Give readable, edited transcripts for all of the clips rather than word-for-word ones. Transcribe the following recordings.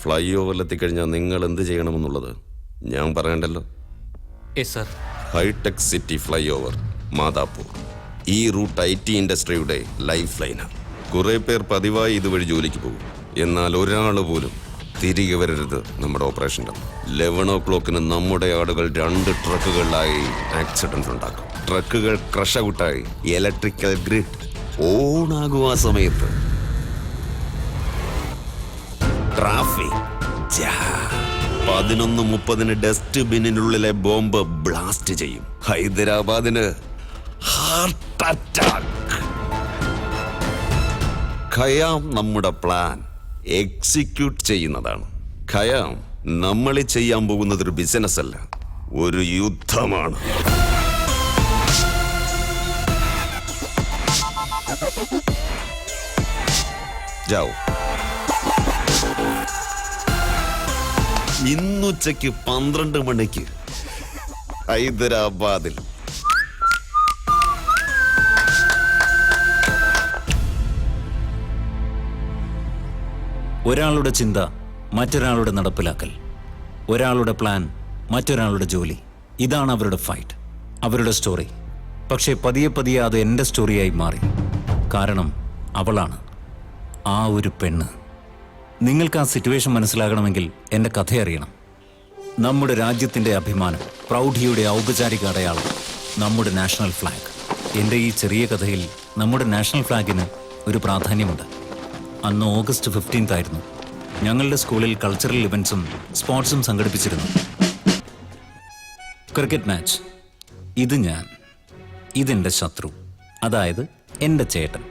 Fly ഓവറിലെത്തിക്കഴിഞ്ഞാൽ നിങ്ങൾ എന്ത് ചെയ്യണമെന്നുള്ളത് ഞാൻ പറയണ്ടല്ലോ. Hitech City flyover Madhapur. ഈ റൂട്ട് IT ഇൻഡസ്ട്രിയുടെ ലൈഫ് ലൈനാണ്. കുറെ പേർ പതിവായി ഇതുവഴി ജോലിക്ക് പോകും. എന്നാൽ ഒരാൾ പോലും തിരികെ വരരുത് നമ്മുടെ ഓപ്പറേഷൻ്റെ. 11 o'clock നമ്മുടെ ആളുകൾ 2 ട്രക്കുകളിലായി ആക്സിഡന്റ് ഉണ്ടാക്കും. ട്രക്കുകൾ ക്രഷ് ഔട്ടായി ഇലക്ട്രിക്കൽ ഗ്രിഡ് ഓണാകും. ആ സമയത്ത് ട്രാഫിക് 11:30 ഡസ്റ്റ് ബിന്നിനുള്ളിലെ ബോംബ് ബ്ലാസ്റ്റ് ചെയ്യും. ഹൈദരാബാദിന് ഹാർട്ട് അറ്റാക്ക്. ഖയാം നമ്മുടെ പ്ലാൻ എക്സിക്യൂട്ട് ചെയ്യുന്നതാണ്. ഖയാം നമ്മൾ ചെയ്യാൻ പോകുന്നത് ഒരു ബിസിനസ് അല്ല, ഒരു യുദ്ധമാണ്. ജാവോ. ഇന്നുച്ചയ്ക്ക് 12 മണിക്ക് ഹൈദരാബാദിൽ. ഒരാളുടെ ചിന്ത മറ്റൊരാളുടെ നടപ്പിലാക്കൽ, ഒരാളുടെ പ്ലാൻ മറ്റൊരാളുടെ ജോലി. ഇതാണ് അവരുടെ ഫൈറ്റ്, അവരുടെ സ്റ്റോറി. പക്ഷേ പതിയെ പതിയെ അത് എൻ്റെ സ്റ്റോറിയായി മാറി. കാരണം അവളാണ് ആ ഒരു പെണ്ണ്. നിങ്ങൾക്ക് ആ സിറ്റുവേഷൻ മനസ്സിലാകണമെങ്കിൽ എൻ്റെ കഥ അറിയണം. നമ്മുടെ രാജ്യത്തിൻ്റെ അഭിമാനം, പ്രൗഢിയുടെ ഔപചാരിക അടയാളം, നമ്മുടെ നാഷണൽ ഫ്ലാഗ്. എൻ്റെ ഈ ചെറിയ കഥയിൽ നമ്മുടെ നാഷണൽ ഫ്ലാഗിന് ഒരു പ്രാധാന്യമുണ്ട്. അന്ന് August 15 ആയിരുന്നു. ഞങ്ങളുടെ സ്കൂളിൽ കൾച്ചറൽ ഇവൻറ്റ്സും സ്പോർട്സും സംഘടിപ്പിച്ചിരുന്നു. Cricket match. ഇത് ഞാൻ, ഇതെൻ്റെ ശത്രു, അതായത് എൻ്റെ ചേട്ടൻ.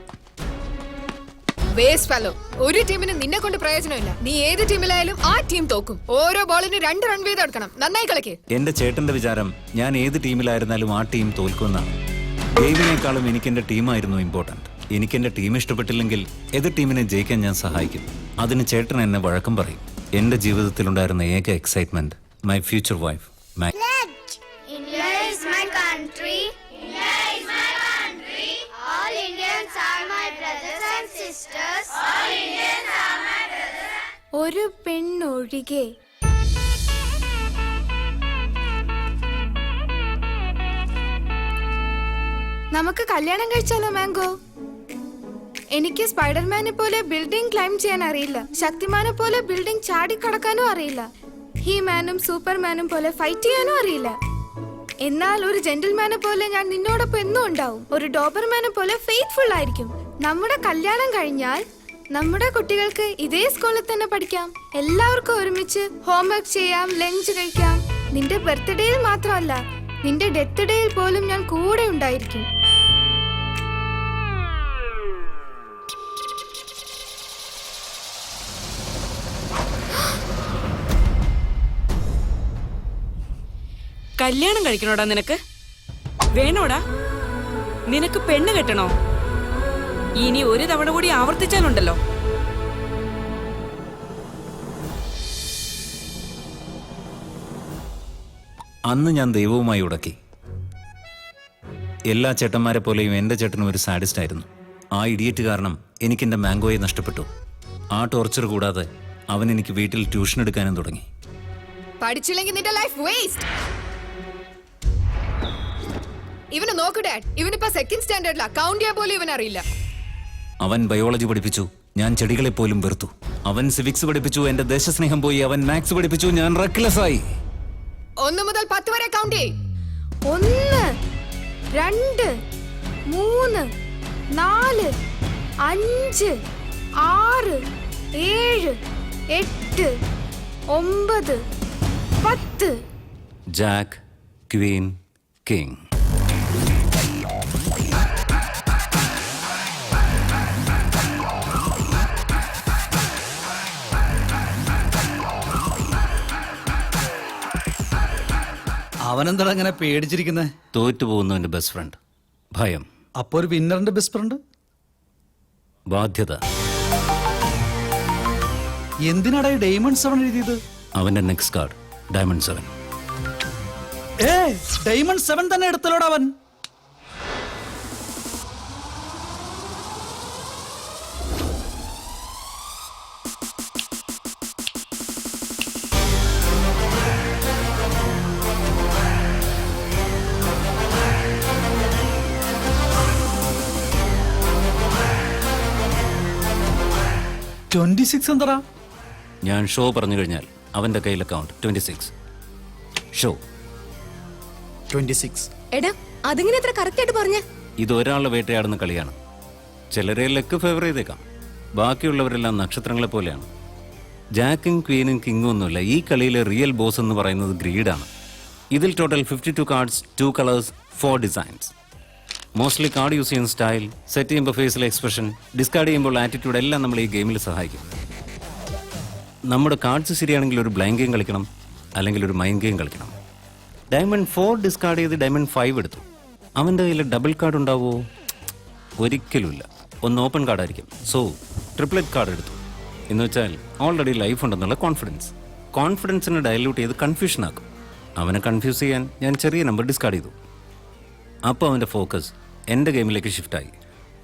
ഒരു ടീമിന് നിന്നെ കൊണ്ട് പ്രയോജനമില്ല. നീ ഏത് ടീമിലായാലും ആ ടീം തോക്കും. ഓരോ ബോളിന് 2 റൺ വീതം എടുക്കണം. നന്നായി കളിക്ക്. എന്റെ ചേട്ടന്റെ വിചാരം ഞാൻ ഏത് ടീമിലായിരുന്നാലും ആ ടീം തോൽക്കുമെന്നാണ്. ഗെയിമിനേക്കാളും എനിക്ക് എന്റെ ടീമായിരുന്നു ഇമ്പോർട്ടന്റ്. എനിക്ക് എന്റെ ടീം ഇഷ്ടപ്പെട്ടില്ലെങ്കിൽ എതിർ ടീമിനെ ജയിക്കാൻ ഞാൻ സഹായിക്കും. അതിന് ചേട്ടൻ എന്നെ വഴക്കം പറയും. എന്റെ ജീവിതത്തിലുണ്ടായിരുന്ന ഏക excitement my future wife. India is my country. India is my country. All Indians are my brothers and sisters. All Indians are my brothers. ഒരു പെണ്ണൊഴികെ. നമുക്ക് കല്യാണം കഴിച്ചാലോ മാംഗോ? എനിക്ക് സ്പൈഡർമാനെ പോലെ ബിൽഡിംഗ് ക്ലൈംബ് ചെയ്യാൻ അറിയില്ല. ശക്തിമാനെ പോലെ ബിൽഡിംഗ് ചാടിക്കടക്കാനും അറിയില്ല. ഹീമാനും സൂപ്പർമാനും പോലെ ഫൈറ്റ് ചെയ്യാനും അറിയില്ല. എന്നാൽ ഒരു ജെന്റിൽമാനെ പോലെ ഞാൻ നിന്നോടൊപ്പം എന്നും ഉണ്ടാവും. ഒരു ഡോബർമാനെ പോലെ ഫെയ്ത്ത്ഫുൾ ആയിരിക്കും. നമ്മുടെ കല്യാണം കഴിഞ്ഞാൽ നമ്മുടെ കുട്ടികൾക്ക് ഇതേ സ്കൂളിൽ തന്നെ പഠിക്കാം. എല്ലാവർക്കും ഒരുമിച്ച് ഹോംവർക്ക് ചെയ്യാം, ലഞ്ച് കഴിക്കാം. നിന്റെ ബർത്ത്ഡേയിൽ മാത്രമല്ല, നിന്റെ ഡെത്ത് ഡേയിൽ പോലും ഞാൻ കൂടെ ഉണ്ടായിരിക്കും. കല്യാണം കഴിക്കണോടാ നിനക്ക്? വേണോടാ? നിനക്ക് പെണ്ണ് കെട്ടണോ? ഇനി ഒരു തവണ കൂടി ആവർത്തിച്ചാലുണ്ടല്ലോ. അന്ന് ഞാൻ ദൈവവുമായി ഉടക്കി. എല്ലാ ചേട്ടന്മാരെ പോലെയും എൻ്റെ ചേട്ടനും ഒരു സാഡിസ്റ്റ് ആയിരുന്നു. ആ ഇഡിയറ്റ് കാരണം എനിക്ക് എൻ്റെ മാംഗോയെ നഷ്ടപ്പെട്ടു. ആ ടോർച്ചർ കൂടാതെ അവൻ എനിക്ക് വീട്ടിൽ ട്യൂഷൻ എടുക്കാനും തുടങ്ങി. പഠിച്ചില്ലെങ്കിൽ നിന്റെ ലൈഫ് വേസ്റ്റ്. ഇവനെ നോക്ക് ഡാഡ്, ഇവനിപ്പോ സെക്കൻഡ് സ്റ്റാൻഡേർഡിലാ. കൗണ്ട് ചെയ്യാൻ പോലും ഇവൻ അറിയില്ല. അവൻ ബയോളജി പഠിപ്പിച്ചു, ഞാൻ ചെടികളെ പോലും വെറുത്തു. അവൻ സിവിക്സ് പഠിപ്പിച്ചു, എന്റെ ദേശസ്നേഹം പോയി. അവൻ മാത്സ് പഠിപ്പിച്ചു, ഞാൻ റെക്ലെസ് ആയി. 1 മുതൽ 10 വരെ കൗണ്ട് ചെയ്യ്. 1 2 3 4 5 6 7 8 9 10. Jack, queen, king. അവനെന്താ അങ്ങനെ പേടിച്ചിരിക്കുന്നേ? തോറ്റുപോകുന്നു എന്റെ ബെസ്റ്റ് ഫ്രണ്ട്. ഭയം. അപ്പൊ ഒരു വിന്നറിന്റെ ബെസ്റ്റ് ഫ്രണ്ട്? ബാധ്യത. എന്തിനാടാ ഡയമണ്ട് 7 എഴുതിയത്? അവന്റെ നെക്സ്റ്റ് കാർഡ് ഡയമണ്ട് 7. ഡയമണ്ട് 7 തന്നെ എടുത്തലോടാ അവൻ. 26 എന്തടാ? ഞാൻ ഷോ പറഞ്ഞു കഴിഞ്ഞാൽ അവന്റെ കയ്യിൽ അക്കൗണ്ട് 26. ഷോ 26. എടാ അതിങ്ങനെ എത്ര കറക്റ്റ് ആയിട്ട് പറഞ്ഞ? ഇത് ഒരാളുടെ വേട്ടയാടുന്ന കളിയാണ്. ചിലരെ ലക്ക് ഫേവർ ചെയ്തേക്കാം, ബാക്കിയുള്ളവരെല്ലാം നക്ഷത്രങ്ങളെ പോലെയാണ്. ജാക്കും ക്വീനും കിങ്ങും ഒന്നുമില്ല. ഈ കളിയിലെ റിയൽ ബോസ് എന്ന് പറയുന്നത് ഗ്രീഡാണ്. ഇതിൽ total 52 cards, 2 colours, 4 designs. Mostly card use ചെയ്യുന്ന സ്റ്റൈൽ, സെറ്റ് ചെയ്യുമ്പോൾ ഫേസിലെ എക്സ്പ്രഷൻ, ഡിസ്കാർഡ് ചെയ്യുമ്പോൾ ആറ്റിറ്റ്യൂഡ് എല്ലാം നമ്മൾ ഈ ഗെയിമിൽ സഹായിക്കും. നമ്മുടെ കാർഡ്സ് ശരിയാണെങ്കിൽ ഒരു ബ്ലൈൻഡ് ഗെയിം കളിക്കണം, അല്ലെങ്കിൽ ഒരു മൈൻഡ് ഗെയിം കളിക്കണം. ഡയമണ്ട് 4 ഡിസ്കാർഡ് ചെയ്ത് ഡയമണ്ട് 5 എടുത്തു. അവൻ്റെ കയ്യിൽ ഡബിൾ കാർഡ് ഉണ്ടാവുമോ? ഒരിക്കലുമില്ല. ഒന്ന് ഓപ്പൺ കാർഡായിരിക്കും. സോ ട്രിപ്ലറ്റ് കാർഡ് എടുത്തു എന്ന് വെച്ചാൽ ഓൾറെഡി ലൈഫ് ഉണ്ടെന്നുള്ള കോൺഫിഡൻസിനെ ഡയലൂട്ട് ചെയ്ത് കൺഫ്യൂഷൻ ആക്കും. അവനെ കൺഫ്യൂസ് ചെയ്യാൻ ഞാൻ ചെറിയ നമ്പർ ഡിസ്കാർഡ് ചെയ്തു. അപ്പോൾ അവൻ്റെ ഫോക്കസ് എൻ്റെ ഗെയിമിലേക്ക് ഷിഫ്റ്റായി.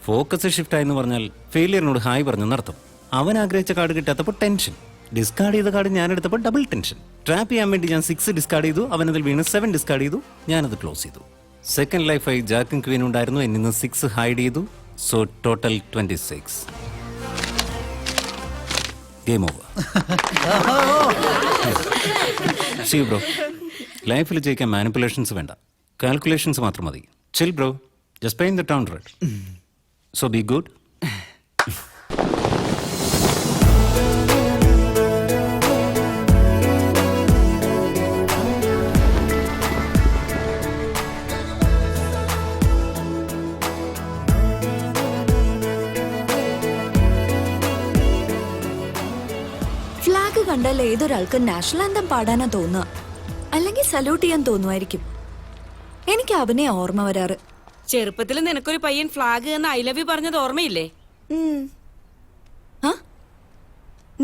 ഫോക്കസ് ഷിഫ്റ്റായി എന്ന് പറഞ്ഞാൽ ഫെയിലിയറിനോട് ഹായ് പറഞ്ഞു നടത്തും. അവൻ ആഗ്രഹിച്ച കാർഡ് കിട്ടാത്തപ്പോൾ ടെൻഷൻ. ഡിസ്കാർഡ് ചെയ്ത കാർഡ് ഞാൻ എടുത്തപ്പോൾ ഡബിൾ ടെൻഷൻ. ട്രാപ്പ് ചെയ്യാൻ വേണ്ടി ഞാൻ 6 ഡിസ്കാർഡ് ചെയ്തു. അവനതിൽ വീണ് 7 ഡിസ്കാർഡ് ചെയ്തു. ഞാനത് ക്ലോസ് ചെയ്തു. സെക്കൻഡ് ലൈഫായി ജാക്കും ക്വീനും ഉണ്ടായിരുന്നു. എന്നിൽ നിന്ന് 6 ഹൈഡ് ചെയ്തു. So total 26. Game over. See bro, ലൈഫിൽ ജയിക്കാൻ മാനിപ്പുലേഷൻസ് വേണ്ട, കാൽക്കുലേഷൻസ് മാത്രം മതി. Chill bro, just paint the town red. So be good. Flag കണ്ടാൽ ഏതൊരാൾക്ക് നാഷണൽ ആന്തം പാടാനാ തോന്നുക, അല്ലെങ്കിൽ സല്യൂട്ട് ചെയ്യാൻ തോന്നുമായിരിക്കും. എനിക്ക് അവനെ ഓർമ്മ വരാറ്. ചെറുപ്പത്തിൽ നിനക്കൊരു പയ്യൻ ഫ്ലാഗ് എന്ന് ഐ ലവ് യു പറഞ്ഞത് ഓർമ്മയില്ലേ?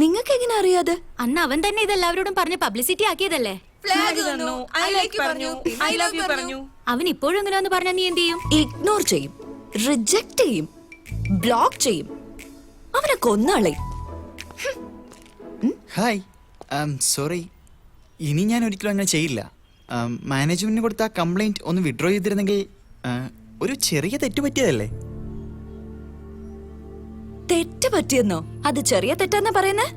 നിങ്ങൾക്ക് എങ്ങനെ അറിയാതെ? അന്ന് അവൻ തന്നെ ഇതെല്ലാവരോടും പറഞ്ഞ് പബ്ലിസിറ്റി ആക്കിയതല്ലേ? അവൻ ഇപ്പോഴും എങ്ങനെയാന്ന് പറഞ്ഞാൽ നീ എന്ത് ചെയ്യും? ഇഗ്നോർ ചെയ്യും, റിജക്ട് ചെയ്യും, ബ്ലോക്ക് ചെയ്യും. അവനെ കൊന്നാളെ. Hi, sorry. ഇനി ഞാൻ ഒരിക്കലും അങ്ങനെ ചെയ്യില്ല. മാനേജ്മെന്റിന് കൊടുത്ത കംപ്ലൈന്റ് ഒന്ന് വിഡ്രോ ചെയ്തിരുന്നെങ്കിൽ. ഒരു ചെറിയ തെറ്റ് പറ്റിയതല്ലേ? തെറ്റ് പറ്റിയെന്നോ? അത് ചെറിയ തെറ്റാന്നാ പറയുന്നേ?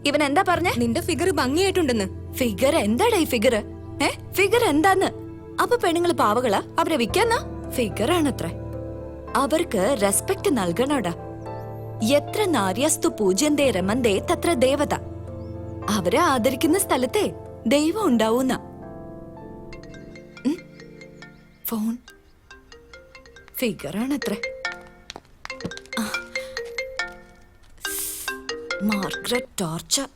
ഇവൻ എന്താ പറഞ്ഞേ? നിന്റെ ഫിഗർ ഭംഗിയായിട്ടുണ്ടെന്ന്. ഫിഗർ എന്താടാ ഈ ഫിഗർ? ഫിഗർ എന്താന്ന്? അപ്പൊ പെണ്ണുങ്ങള് പാവകളാ? അവരെ വിൽക്കാന്നാ? ഫിഗർ ആണത്രേ. അവർക്ക് റെസ്പെക്ട് നൽകണോടാ. എത്ര നാര്യാസ്തു പൂജ്യന്തേ രമന്തേ തത്ര ദേവത. അവരെ ആദരിക്കുന്ന സ്ഥലത്തെ ദൈവം ഉണ്ടാവൂന്ന. ഫോൺ ഫിഗർ ആണത്രേ. Margaret torture.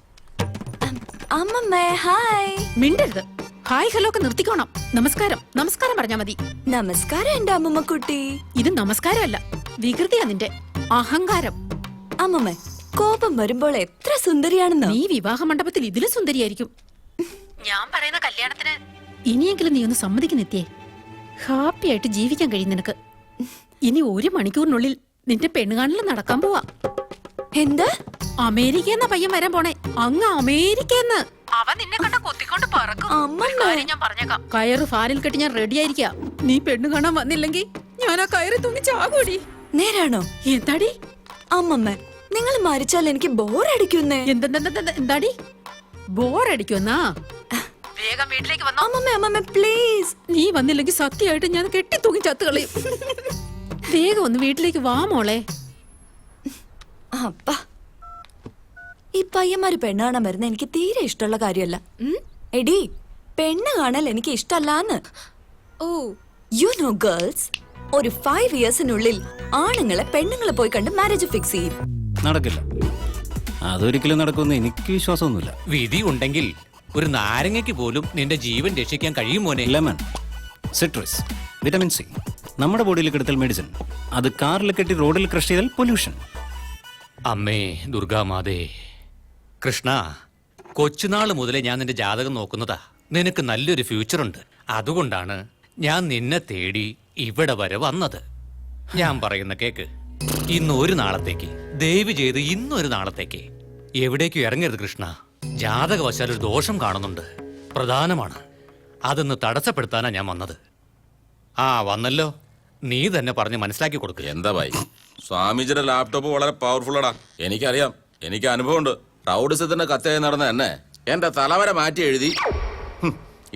അമ്മമ്മേ ഹായ്. മിണ്ടരുത്. ഹായ് ഹലോ ഒക്കെ നിർത്തിക്കോണം. നമസ്കാരം നമസ്കാരം പറഞ്ഞാ മതി. നമസ്കാരം എന്റെ അമ്മമ്മ കുട്ടി. ഇത് നമസ്കാരമല്ല, വികൃതിയാ നിന്റെ അഹങ്കാരം. അമ്മമ്മ കോപം വരുമ്പോൾ എത്ര സുന്ദരിയാണെന്ന്. നീ വിവാഹ മണ്ഡപത്തിൽ ഇതിലും സുന്ദരിയായിരിക്കും. ഞാൻ പറയുന്ന കല്യാണത്തിന് ഇനിയെങ്കിലും നീ ഒന്ന് സമ്മതിക്കുന്നെത്തിയേ. ഹാപ്പി ആയിട്ട് ജീവിക്കാൻ കഴിയും നിനക്ക്. ഇനി 1 മണിക്കൂറിനുള്ളിൽ നിന്റെ പെണ്ണുകാണൽ നടക്കാൻ പോവാ. എന്താ? അമേരിക്കന്ന പയ്യൻ വരാൻ പോണേ. അങ്ങ് അമേരിക്കന്ന്. അവൻ നിന്നെ കണ്ട കൊത്തിക്കൊണ്ട് പറക്കും. ഞാൻ പറഞ്ഞേക്കാം. കയറ് ഫാനിൽ കെട്ടി ഞാൻ റെഡി ആയിരിക്കാ. നീ പെണ്ണു കാണാൻ വന്നില്ലെങ്കിൽ ഞാൻ ആ കയറ് തൂങ്ങി ചാകൂടി. നേരാണോ? എന്താടി അമ്മമ്മ, നിങ്ങൾ മരിച്ചാൽ എനിക്ക് ബോറടിക്കുന്നേ. എന്താടി ബോറടിക്കുന്നാ? വേഗം വീട്ടിലേക്ക് വന്നോ. അമ്മമ്മ അമ്മമ്മ പ്ലീസ്. നീ വന്നില്ലെങ്കിൽ സത്യമായിട്ട് ഞാൻ കെട്ടി തൂങ്ങി ചത്തു കളയും. വേഗം ഒന്ന് വീട്ടിലേക്ക് വാ മോളെ. അപ്പ ഈ പയ്യന്മാര് പെണ്ണ് കാണാൻ വരുന്ന എനിക്ക് തീരെ ഇഷ്ടമുള്ള കാര്യമല്ല. എടി, പെണ്ണ് കാണാൻ എനിക്ക് ഇഷ്ടല്ലാന്ന്. ഓ യു നോ ഗേൾസ്, ഒരു 5 ഇയേഴ്സിനുള്ളിൽ ആണുങ്ങളെ പെണ്ണുങ്ങളെ പോയി കണ്ട് മാരേജ് ഫിക്സ് ചെയ്യും. നടക്കില്ല. അതൊരിക്കലും നടക്കുമെന്ന് എനിക്ക് വിശ്വാസമൊന്നുമില്ല. വിധി ഉണ്ടെങ്കിൽ ഒരു നാരങ്ങയ്ക്ക് പോലും നിന്റെ ജീവൻ രക്ഷിക്കാൻ കഴിയുമോനെ. ലെമൺ, സിട്രസ്, വിറ്റമിൻ സി, നമ്മുടെ ബോഡിയിൽ കിടത്തൽ മെഡിസിൻ. അത് കാറിൽ കെട്ടി റോഡിൽ ക്രഷ് ചെയ്താൽ പൊല്യൂഷൻ. അമ്മേ ദുർഗാമാതേ, കൃഷ്ണ, കൊച്ചുനാള് മുതലേ ഞാൻ നിന്റെ ജാതകം നോക്കുന്നതാ. നിനക്ക് നല്ലൊരു ഫ്യൂച്ചറുണ്ട്. അതുകൊണ്ടാണ് ഞാൻ നിന്നെ തേടി ഇവിടെ വരെ വന്നത്. ഞാൻ പറയുന്ന കേക്ക്. ഇന്ന് ഒരു നാളത്തേക്ക്, ദയവ് ചെയ്ത് ഇന്നൊരു നാളത്തേക്ക് എവിടേക്കും ഇറങ്ങരുത് കൃഷ്ണ. ജാതകവശാൽ ഒരു ദോഷം കാണുന്നുണ്ട്, പ്രധാനമാണ്. അതൊന്ന് തടസ്സപ്പെടുത്താനാ ഞാൻ വന്നത്. വന്നല്ലോ. നീ തന്നെ പറഞ്ഞ് മനസ്സിലാക്കി കൊടുക്കുക. എന്താ ഭായി, സ്വാമിജിയുടെ ലാപ്ടോപ്പ് വളരെ പവർഫുള്ളടാ. എനിക്കറിയാം എനിക്ക് അനുഭവമുണ്ട്. റൗഡിസത്തിന്റെ കത്തയായി നടന്ന എന്നെ എന്റെ തലവരെ മാറ്റി എഴുതി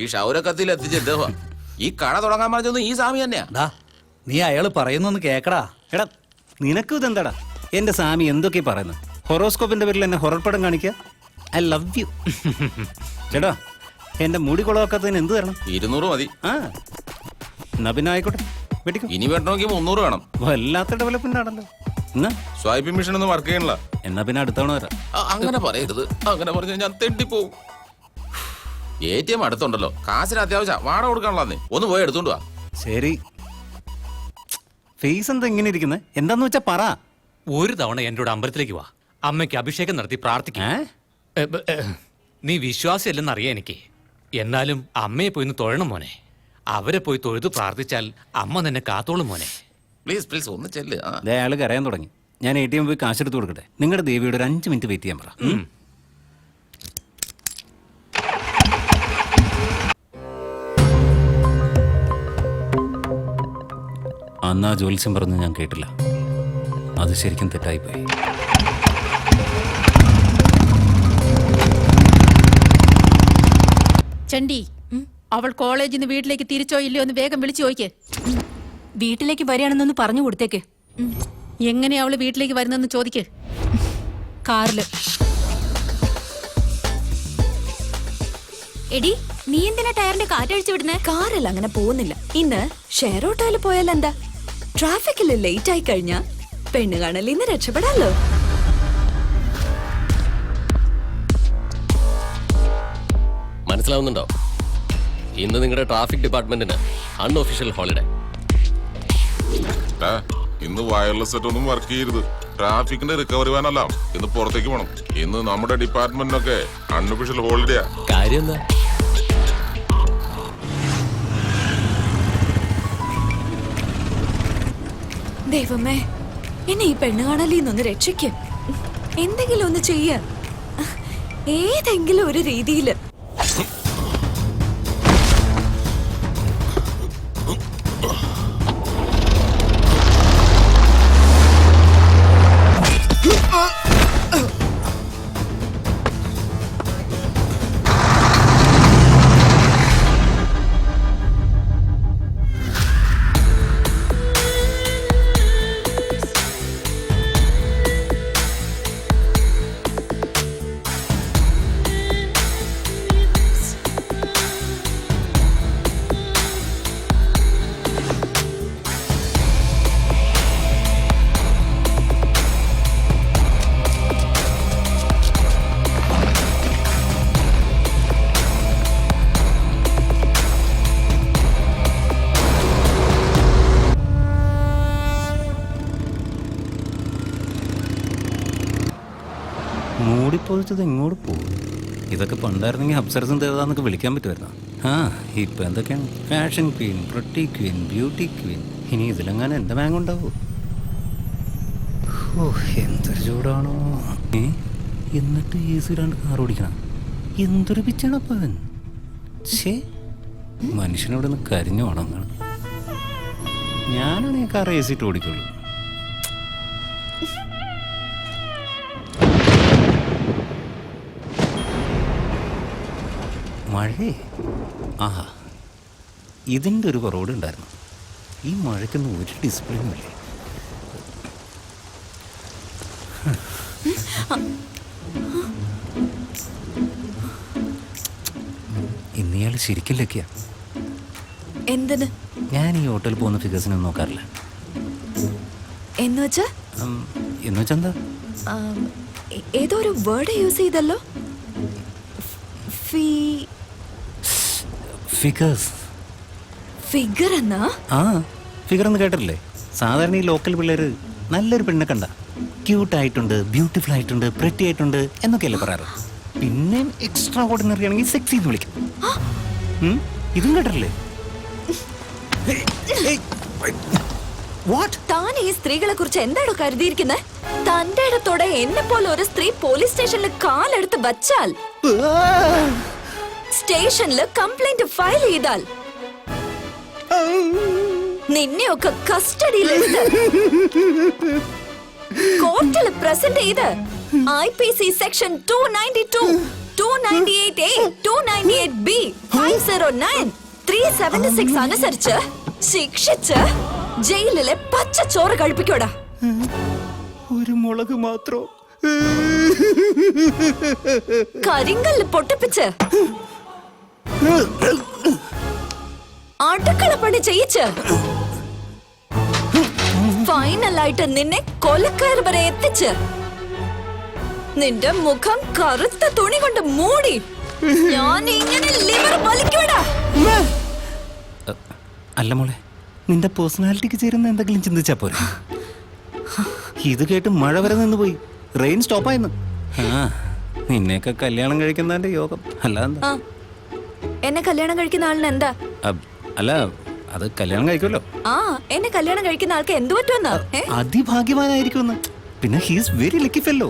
ഈ ക്ഷൗരക്കത്തിൽ എത്തിച്ച ഇദ്ദേഹം. ഈ കട തുടങ്ങാൻ പറഞ്ഞതൊന്നും ഈ സ്വാമി തന്നെയാ. ഡാ നീ അയാള് പറയുന്നൊന്ന് കേക്കടാ. എടാ നിനക്കും ഇതെന്താടാ എന്റെ സ്വാമി എന്തൊക്കെ പറയുന്നത്? ഹൊറോസ്കോപ്പിന്റെ പേരിൽ എന്നെ ഹൊറർ പടം കാണിക്കുക. I love you. ചേട്ടാ എന്റെ മുടി കുളവാക്കാത്തതിന് എന്ത് തരണം? 200 മതി. ആ എന്നാ പിന്നെ ആയിക്കോട്ടെ, വെട്ടിക്കോ. ഇനി വെട്ടണമെങ്കിൽ 300 വേണം. വല്ലാത്ത ഡെവലപ്മെന്റ് ആണല്ലോ. എന്നാ സ്വൈപ്പിംഗ് മെഷീൻ ഒന്നും വർക്ക് ചെയ്യണില്ല. എന്നാ പിന്നെ അടുത്തവണ വരാം. അങ്ങനെ പറയരുത്. അങ്ങനെ പറഞ്ഞ ഞാൻ തെണ്ടിപ്പോവും. ATM അടുത്തുണ്ടല്ലോ. കാശിന് അത്യാവശ്യം വാടക കൊടുക്കാനുള്ളതേ. ഒന്ന് പോയി എടുത്തോണ്ട് വാ. ശരി. ഫേസ് എന്താ ഇങ്ങനെ ഇരിക്കുന്നത്? എന്താന്ന് വെച്ചാ പറ. ഒരു തവണ എൻ്റെ കൂടെ അമ്പലത്തിലേക്ക് വാ. അമ്മയ്ക്ക് അഭിഷേകം നടത്തി പ്രാർത്ഥിക്കും. നീ വിശ്വാസിയല്ലെന്ന് അറിയാം എനിക്ക്. എന്നാലും അമ്മയെ പോയി ഒന്ന് തൊഴണം മോനെ. അവരെ പോയി തൊഴുത് പ്രാർത്ഥിച്ചാൽ അമ്മ നിന്നെ കാത്തോളും മോനെ. പ്ലീസ് പ്ലീസ് ഒന്ന് ചെല്ല്. അയാൾ കരയാൻ തുടങ്ങി. ഞാൻ ATM പോയി കാശെടുത്ത് കൊടുക്കട്ടെ? നിങ്ങളുടെ ദേവിയോട് ഒരു 5 മിനിറ്റ് വെയിറ്റ് ചെയ്യാൻ പറ. അന്നാ ജ്യോത്സ്യം പറഞ്ഞു ഞാൻ കേട്ടില്ല. അത് ശരിക്കും തെറ്റായിപ്പോയി. ചണ്ടി, അവൾ കോളേജിൽ നിന്ന് വീട്ടിലേക്ക് തിരിച്ചോ ഇല്ലയോ എന്ന് വേഗം വിളിച്ചു ചോദിക്ക്. വീട്ടിലേക്ക് വരികയാണെന്നൊന്ന് പറഞ്ഞു കൊടുത്തേക്ക്. എങ്ങനെയാ അവള് വീട്ടിലേക്ക് വരുന്നെന്ന് ചോദിക്ക്. കാറില്. എടി നീ എന്തിനാ ടയറിന്റെ കാറ്റഴിച്ചു വിടുന്നേ? കാറിൽ അങ്ങനെ പോകുന്നില്ല. ഇന്ന് ഷെയർ ഓട്ടോയിൽ പോയാൽ എന്താ? ട്രാഫിക്കിൽ ലേറ്റ് ആയി കഴിഞ്ഞാ പെണ്ണ് കാണലിൽ നിന്ന് രക്ഷപ്പെടാലോ. മനസ്സിലാവുന്നുണ്ടോ? ഇന്ന് നിങ്ങളുടെ ട്രാഫിക് ഡിപ്പാർട്ട്മെന്റിന് അൺഒഫീഷ്യൽ ഹോളിഡേ. ഇന്ന് വയർലെസ് സെറ്റ് ഒന്നും വർക്ക് ചെയ്യരുത്. ട്രാഫിക്കിന്റെ റിക്കവറി വാനല്ല ഇന്ന് പുറത്തേക്ക് പോണം. ഇന്ന് നമ്മുടെ ഡിപ്പാർട്ട്മെന്റിനൊക്കെ അൺഒഫീഷ്യൽ ഹോളിഡേയാ. കാര്യം എന്താ? ദൈവമേ, എന്നെ ഈ പെണ്ണ് കാണലിൽ നിന്നൊന്ന് രക്ഷിക്കും. എന്തെങ്കിലും ഒന്ന് ചെയ്യ, ഏതെങ്കിലും ഒരു രീതിയില്. മൂടിപ്പൊതിച്ചത് ഇങ്ങോട്ട് പോകും. ഇതൊക്കെ പണ്ടായിരുന്നെങ്കിൽ അപ്സരസും ദേവതാന്നൊക്കെ വിളിക്കാൻ പറ്റുമായിരുന്നു. ആ ഇപ്പം എന്തൊക്കെയാണ്? Fashion Queen, pretty Queen, beauty Queen. ഇനി ഇതിലെങ്ങാനും എൻ്റെ മാങ്ങ ഉണ്ടാവോ? ഓ എന്തൊരു ചൂടാണോ. എന്നിട്ട് AC ഇടാണ്ട് കാർ ഓടിക്കണം. എന്തൊരു പിച്ചാണപ്പവൻ. ശേ, മനുഷ്യനോട് ഒന്ന് കരിഞ്ഞു ഉണങ്ങണം. ഞാനാണ് ഈ കാർ AC ഇട്ട് ഓടിക്കുള്ളൂ. മഴേ, ആഹാ, ഇതിൻ്റെ ഒരു കുറവുകൂടെ ഉണ്ടായിരുന്നു. ഈ മഴയ്ക്കൊന്നും ഒരു ഡിസിപ്ലിനും ഇല്ലേ. ഇന്നയാൾ ശരിക്കും ലക്കിയ. എന്തിന്? ഞാൻ ഈ ഹോട്ടലിൽ പോകുന്ന ഫിഗേഴ്സിനൊന്നും നോക്കാറില്ല. എന്നുവെച്ചാ എന്താ? ഏതോ ഒരു വേർഡ് യൂസ് ചെയ്തല്ലോ. ഫിഗേഴ്സ്. ഫിഗർ എന്നാ? ആ ഫിഗർ എന്ന് കേട്ടിട്ടില്ലേ? സാധാരണ ഈ ലോക്കൽ പിള്ളേർ നല്ലൊരു പെണ്ണെ കണ്ട ക്യൂട്ടായിട്ടുണ്ട്, ബ്യൂട്ടിഫുൾ ആയിട്ടുണ്ട്, പ്രെറ്റി ആയിട്ടുണ്ട് എന്നൊക്കെയല്ലേ പറയാറ്. പിന്നെ എക്സ്ട്രാ ഓർഡിനറി ആണെങ്കിൽ സെക്സി എന്ന് വിളിക്കും. ഇതും കേട്ടിട്ടില്ലേ? താൻ ഈ സ്ത്രീകളെ കുറിച്ച് എന്താണോ കരുതിയിരിക്കുന്നത്? തന്റെ ഇടത്തോടെ എന്നെ പോലെ ഒരു സ്ത്രീ പോലീസ് സ്റ്റേഷനിൽ കാലെടുത്ത് വച്ചാൽ, സ്റ്റേഷനിൽ കംപ്ലൈന്റ് ഫയൽ ചെയ്താൽ, നിന്നെയൊക്കെ കസ്റ്റഡിയിലെടുത്ത് കോർട്ടിൽ പ്രസന്റ് ചെയ്ത് IPC സെക്ഷൻ 292, 298A, 298B, 509, 376 അനുസരിച്ച് ശിക്ഷിച്ച് ജയിലിലെ പച്ചച്ചോറ് കഴിപ്പിക്കോടാ. ഒരു മുളക് മാത്രം കരിങ്കല്ല് പൊട്ടിപ്പിച്ച് അടുക്കള പണി ചെയ്യിച്ച് ഫൈനലായിട്ട് നിന്നെ കൊലക്കയർ വരെ എത്തിച്ച് നിന്റെ മുഖം കറുത്ത തുണി കൊണ്ട് മൂടി ഞാൻ ഇങ്ങനെ ലിവർ വലിക്കൂടാ. അല്ല മോളെ, നിന്റെ പേഴ്സണാലിറ്റിക്ക് ചേരുന്ന എന്തെങ്കിലും ചിന്തിച്ചാ പോരെ. ഇത് കേട്ട് മഴ വരെ നിന്ന് പോയി, റെയിൻ സ്റ്റോപ്പായിരുന്നു. നിന്നെയൊക്കെ കല്യാണം കഴിക്കുന്നതിന്റെ യോഗം അല്ലാതെ. ആ, എന്നെ കല്യാണം കഴിക്കുന്ന ആളിന് എന്താ? അല്ല, അത് കല്യാണം കഴിക്കുമല്ലോ. ആ, എന്നെ കല്യാണം കഴിക്കുന്ന ആൾക്ക് എന്ത് പറ്റുമെന്നാ? അതിഭാഗ്യവാനായിരിക്കുമെന്ന്. പിന്നെ ഹീസ് വെരി ലക്കി ഫെല്ലോ.